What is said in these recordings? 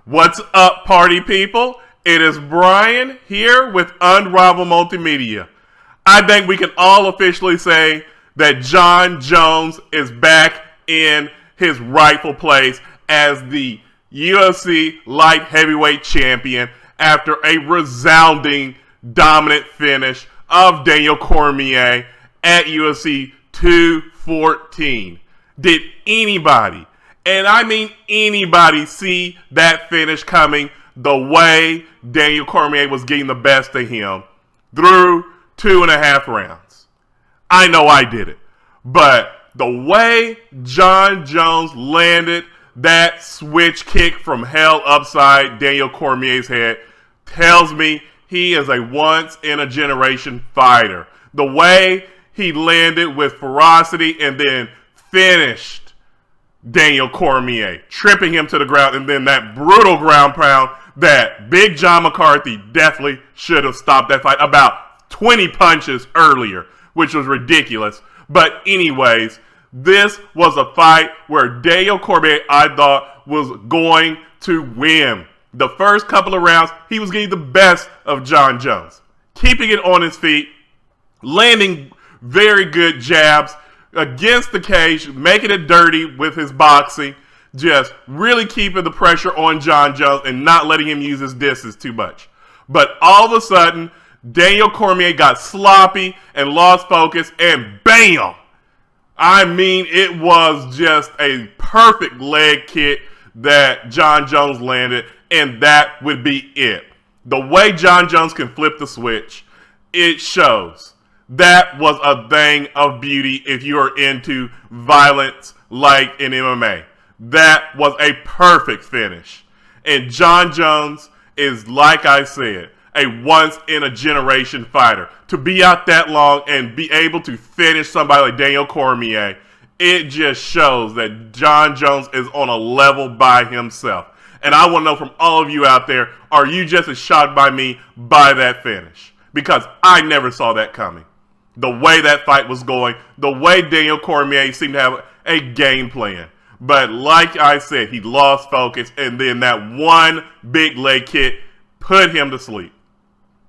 What's up, party people? It is Brian here with Unrivaled Multimedia. I think we can all officially say that Jon Jones is back in his rightful place as the UFC light heavyweight champion after a resounding dominant finish of Daniel Cormier at UFC 214. Did anybody, and I mean anybody, see that finish coming the way Daniel Cormier was getting the best of him through 2.5 rounds? I know I did it. But the way Jon Jones landed that switch kick from hell upside Daniel Cormier's head tells me he is a once-in-a-generation fighter. The way he landed with ferocity and then finished Daniel Cormier, tripping him to the ground, and then that brutal ground pound that Big John McCarthy definitely should have stopped that fight about 20 punches earlier, which was ridiculous. But anyways, this was a fight where Daniel Cormier, I thought, was going to win. The first couple of rounds, he was getting the best of Jon Jones, keeping it on his feet, landing very good jabs against the cage, making it dirty with his boxing, just really keeping the pressure on Jon Jones and not letting him use his distance too much. But all of a sudden, Daniel Cormier got sloppy and lost focus, and bam! I mean, it was just a perfect leg kick that Jon Jones landed, and that would be it. The way Jon Jones can flip the switch, it shows. That was a thing of beauty if you are into violence like in MMA. That was a perfect finish. And Jon Jones is, like I said, a once-in-a-generation fighter. To be out that long and be able to finish somebody like Daniel Cormier, it just shows that Jon Jones is on a level by himself. And I want to know from all of you out there, are you just as shocked by me by that finish? Because I never saw that coming. The way that fight was going, the way Daniel Cormier seemed to have a game plan. But like I said, he lost focus, and then that one big leg kick put him to sleep.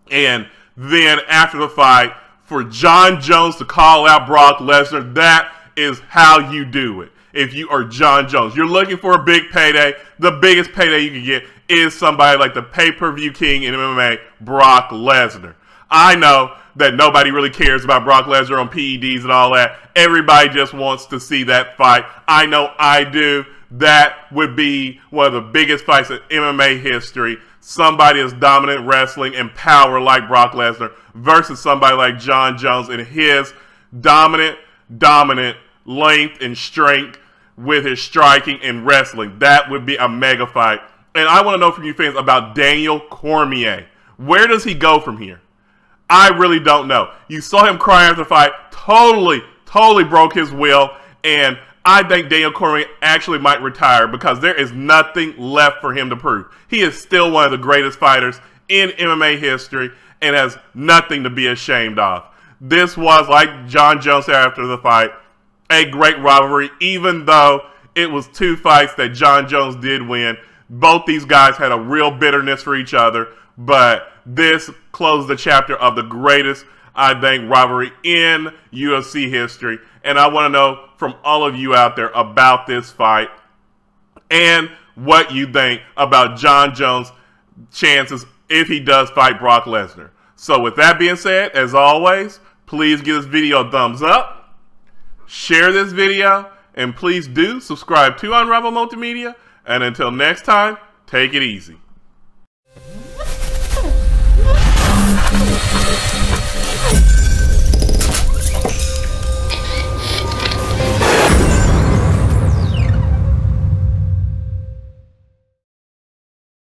And then after the fight, for Jon Jones to call out Brock Lesnar, that is how you do it. If you are Jon Jones, you're looking for a big payday. The biggest payday you can get is somebody like the pay-per-view king in MMA, Brock Lesnar. I know that nobody really cares about Brock Lesnar on PEDs and all that. Everybody just wants to see that fight. I know I do. That would be one of the biggest fights in MMA history. Somebody is dominant wrestling and power like Brock Lesnar versus somebody like Jon Jones and his dominant length and strength with his striking and wrestling. That would be a mega fight. And I want to know from you fans about Daniel Cormier. Where does he go from here? I really don't know. You saw him cry after the fight, totally broke his will, and I think Daniel Cormier actually might retire because there is nothing left for him to prove. He is still one of the greatest fighters in MMA history and has nothing to be ashamed of. This was, like Jon Jones said after the fight, a great rivalry, even though it was 2 fights that Jon Jones did win. Both these guys had a real bitterness for each other, but this closed the chapter of the greatest, I think, rivalry in UFC history. And I want to know from all of you out there about this fight and what you think about Jon Jones' chances if he does fight Brock Lesnar. So with that being said, as always, please give this video a thumbs up, share this video, and please do subscribe to Unrivaled Multimedia. And until next time, take it easy.